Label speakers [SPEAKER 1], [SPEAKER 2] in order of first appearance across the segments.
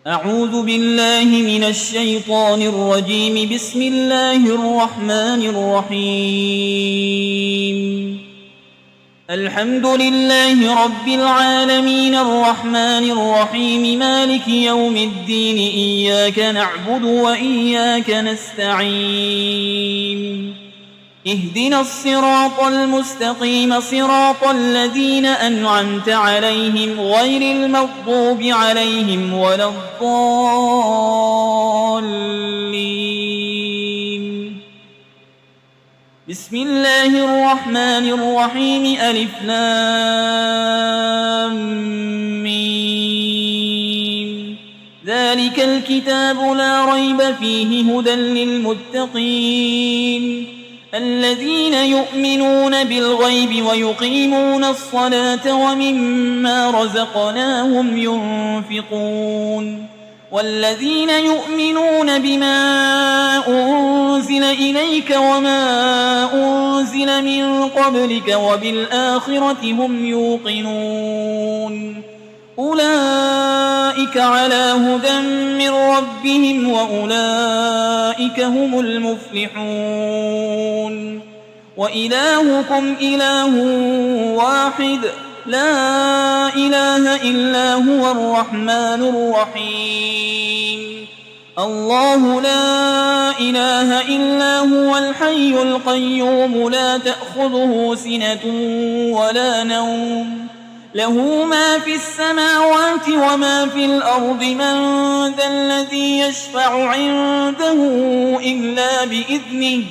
[SPEAKER 1] أعوذ بالله من الشيطان الرجيم. بسم الله الرحمن الرحيم. الحمد لله رب العالمين الرحمن الرحيم مالك يوم الدين. إياك نعبد وإياك نستعين. اهدنا الصراط المستقيم صراط الذين أنعمت عليهم غير المغضوب عليهم ولا الضالين. بسم الله الرحمن الرحيم. ألف لام ميم. ذلك الكتاب لا ريب فيه هدى للمتقين الذين يؤمنون بالغيب ويقيمون الصلاة ومما رزقناهم ينفقون والذين يؤمنون بما أنزل إليك وما أنزل من قبلك وبالآخرة هم يوقنون أولئك على هدى من ربهم وأولئك هم المفلحون. وإلهكم إله واحد لا إله إلا هو الرحمن الرحيم. الله لا إله إلا هو الحي القيوم لا تأخذه سنة ولا نوم له ما في السماوات وما في الأرض. من ذا الذي يشفع عنده إلا بإذنه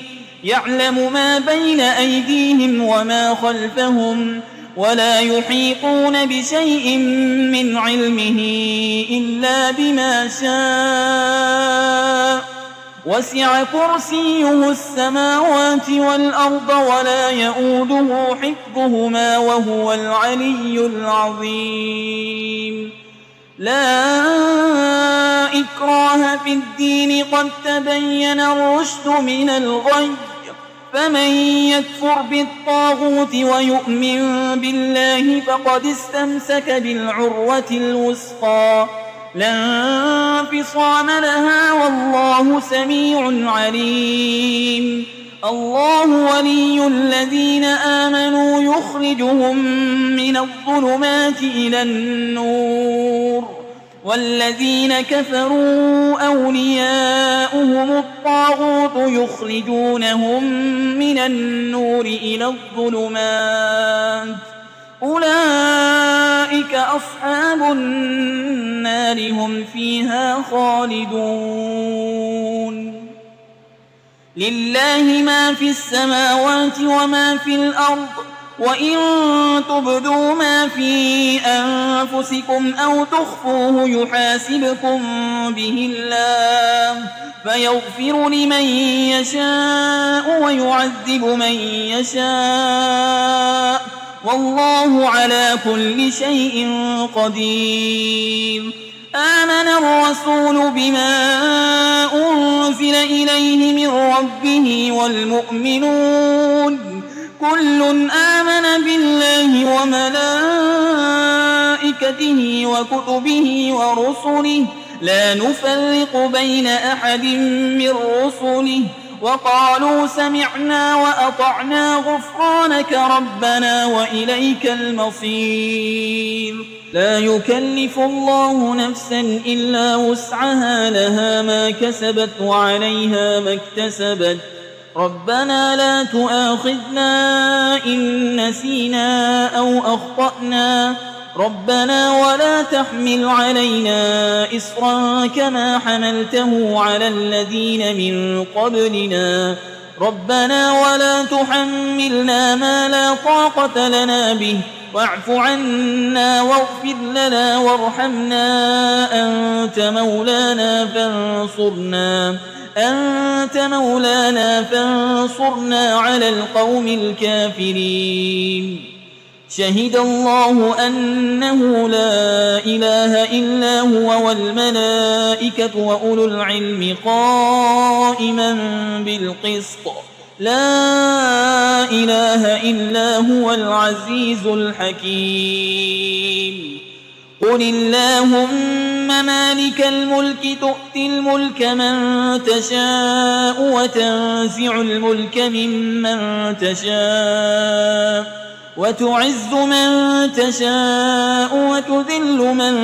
[SPEAKER 1] يعلم ما بين أيديهم وما خلفهم ولا يحيطون بشيء من علمه إلا بما شاء. وسع كرسيه السماوات والأرض ولا يؤوده حفظهما وهو العلي العظيم. لا إكراه في الدين قد تبين الرشد من الغي. فمن يكفر بالطاغوت ويؤمن بالله فقد استمسك بالعروة الوثقى لا انفصام لها والله سميع عليم. الله ولي الذين آمنوا يخرجهم من الظلمات إلى النور والذين كفروا أولياؤهم الطاغوت يخرجونهم من النور إلى الظلمات. أولئك أصحاب النار هم فيها خالدون. لله ما في السماوات وما في الأرض وإن تبدوا ما في أنفسكم أو تخفوه يحاسبكم به الله فيغفر لمن يشاء ويعذب من يشاء والله على كل شيء قدير. آمن الرسول بما أنزل إليه من ربه والمؤمنون كل آمن بالله وملائكته وكتبه ورسله لا نفرق بين أحد من رسله وقالوا سمعنا وأطعنا غفرانك ربنا وإليك المصير. لا يكلف الله نفسا إلا وسعها لها ما كسبت وعليها ما اكتسبت. ربنا لا تؤاخذنا إن نسينا أو أخطأنا ربنا ولا تحمل علينا إصرا كما حملته على الذين من قبلنا ربنا ولا تحملنا ما لا طاقة لنا به واعف عنا واغفر لنا وارحمنا أنت مولانا فانصرنا على القوم الكافرين. شهد الله أنه لا إله إلا هو والملائكة وأولو العلم قائما بالقسط لا إله إلا هو العزيز الحكيم. قل اللهم مالك الملك تؤتي الملك من تشاء وتنزع الملك ممن تشاء وتعز من تشاء وتذل من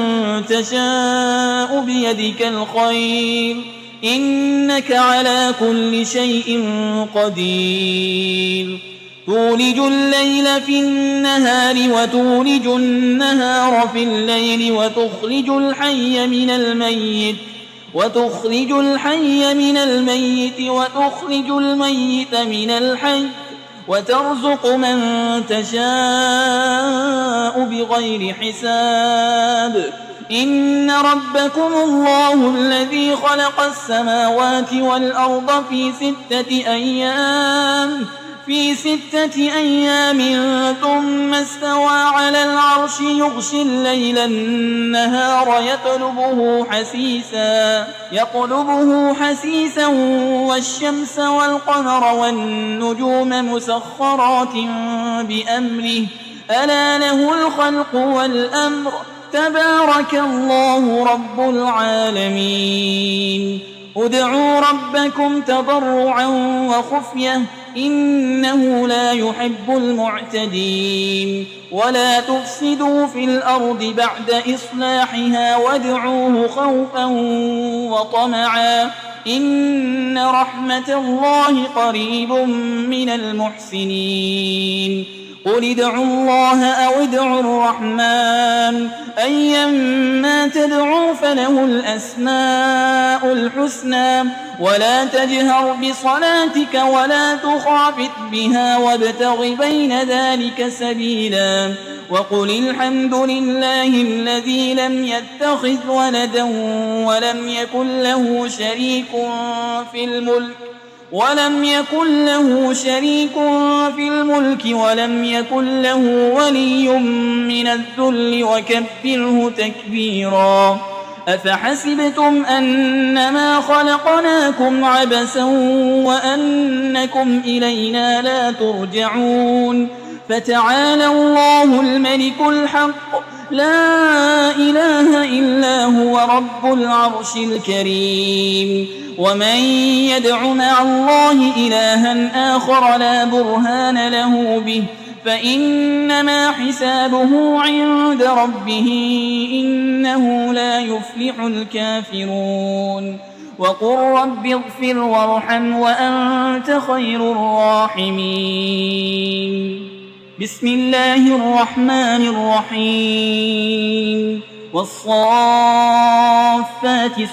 [SPEAKER 1] تشاء بيدك الخير إنك على كل شيء قدير تولج الليل في النهار وتولج النهار في الليل وتخرج الحي من الميت وتخرج الميت من الحي وترزق من تشاء بغير حساب إن ربكم الله الذي خلق السماوات والأرض في 6 أيام ثم استوى على العرش يغشي الليل النهار يطلبه حسيسا والشمس والقمر والنجوم مسخرات بأمره ألا له الخلق والأمر تبارك الله رب العالمين ادعوا ربكم تضرعا وخفية إنه لا يحب المعتدين ولا تفسدوا في الأرض بعد إصلاحها وادعوه خوفا وطمعا إن رحمة الله قريب من المحسنين قل ادعوا الله أو ادعوا الرحمن أيما تدعوا فله الأسماء الحسنى ولا تجهر بصلاتك ولا تخافت بها وابتغ بين ذلك سبيلا وقل الحمد لله الذي لم يتخذ ولدا ولم يكن له شريك في الملك ولم يكن له ولي من الذل وكبره تكبيرا أفحسبتم أنما خلقناكم عبثا وأنكم إلينا لا ترجعون فتعالى الله الملك الحق لا إله إلا هو رب العرش الكريم ومن يدع مع الله إلها آخر لا برهان له به فإنما حسابه عند ربه إنه لا يفلح الكافرون وقل رب اغفر وارحم وأنت خير الراحمين بسم الله الرحمن الرحيم والصافات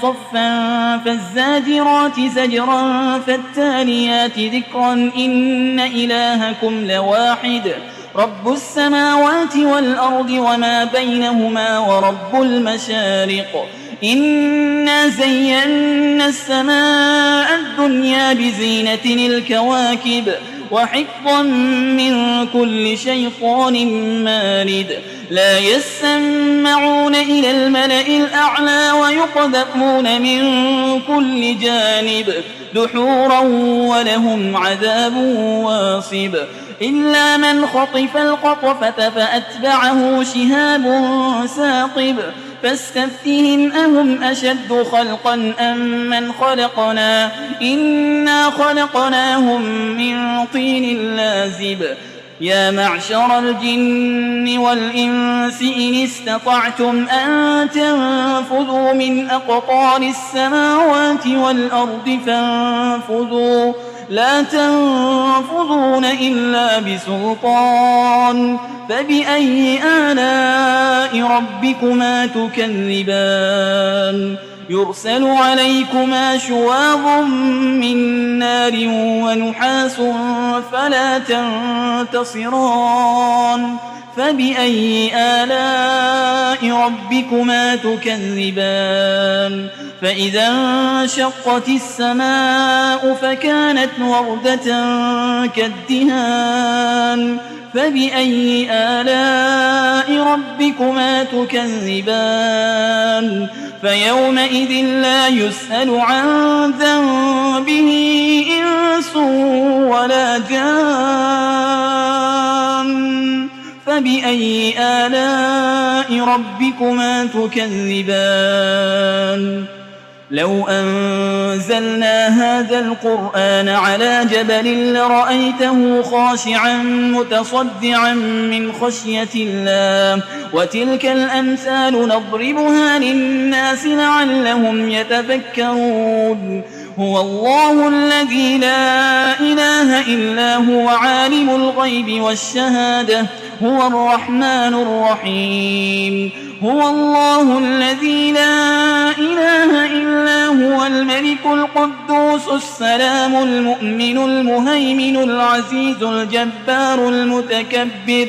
[SPEAKER 1] صفا فالزاجرات زجرا فالتاليات ذكرا إن إلهكم لواحد رب السماوات والأرض وما بينهما ورب المشارق إنا زينا السماء الدنيا بزينة الكواكب وحفظا من كل شيطان مارد لا يسمعون إلى الملأ الأعلى ويقذفون من كل جانب دحورا ولهم عذاب واصب إلا من خطف الخطفة فأتبعه شهاب ثاقب فاستفتهم أهم أشد خلقا أم من خلقنا إنا خلقناهم من طين لازب يا معشر الجن والإنس إن استطعتم أن تنفذوا من أقطار السماوات والأرض فانفذوا لا تنفذون إلا بسلطان فبأي آلاء ربكما تكذبان يرسل عليكما شواظ من نار ونحاس فلا تنتصران فبأي آلاء ربكما تكذبان فإذا انشقت السماء فكانت وردة كالدهان فبأي آلاء ربكما تكذبان فيومئذ لا يسأل عن ذنبه إنس ولا جان فبأي آلاء ربكما تكذبان لو أنزلنا هذا القرآن على جبل لرأيته خاشعا متصدعا من خشية الله وتلك الأمثال نضربها للناس لعلهم يتفكرون هو الله الذي لا إله إلا هو عالم الغيب والشهادة هو الرحمن الرحيم هو الله الذي لا إله إلا هو الملك القدوس السلام المؤمن المهيمن العزيز الجبار المتكبر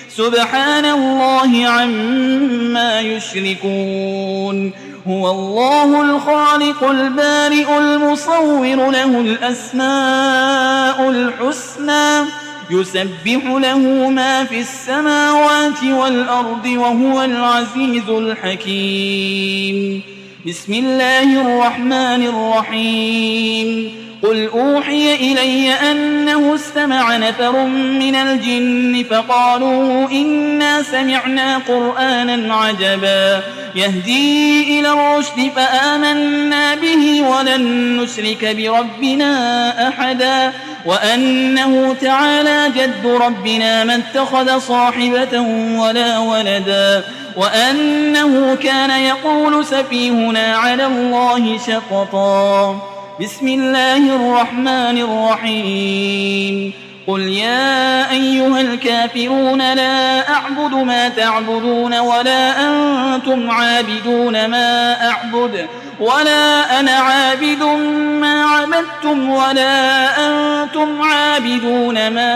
[SPEAKER 1] سبحان الله عما يشركون هو الله الخالق البارئ المصور له الأسماء الحسنى يسبح له ما في السماوات والأرض وهو العزيز الحكيم بسم الله الرحمن الرحيم قل أوحي إلي أنه استمع نفر من الجن فقالوا إنا سمعنا قرآنا عجبا يهدي إلى الرشد فآمنا به ولن نشرك بربنا أحدا وأنه تعالى جد ربنا ما اتخذ صاحبة ولا ولدا وأنه كان يقول سفيهنا على الله شططا بسم الله الرحمن الرحيم قل يا أيها الكافرون لا أعبد ما تعبدون ولا أنتم عابدون ما أعبد ولا أنا عابد ما عبدتم ولا أنتم عابدون ما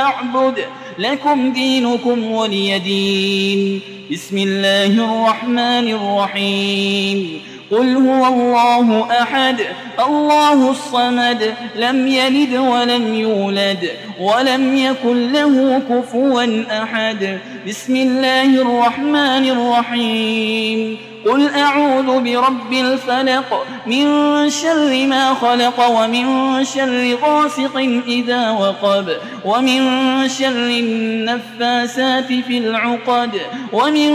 [SPEAKER 1] أعبد لكم دينكم ولي دين بسم الله الرحمن الرحيم قل هو الله أحد الله الصمد لم يلد ولم يولد ولم يكن له كفوا أحد بسم الله الرحمن الرحيم قل أعوذ برب الفلق من شر ما خلق ومن شر غاسق إذا وقب ومن شر النفاسات في العقد ومن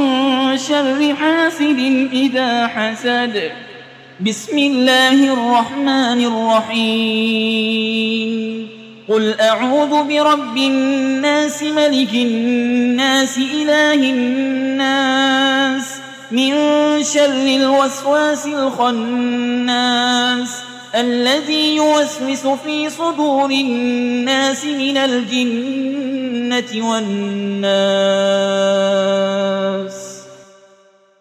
[SPEAKER 1] شر حاسد إذا حسد بسم الله الرحمن الرحيم قل أعوذ برب الناس ملك الناس إله الناس من شر الوسواس الخناس الذي يوسوس في صدور الناس من الجنة والناس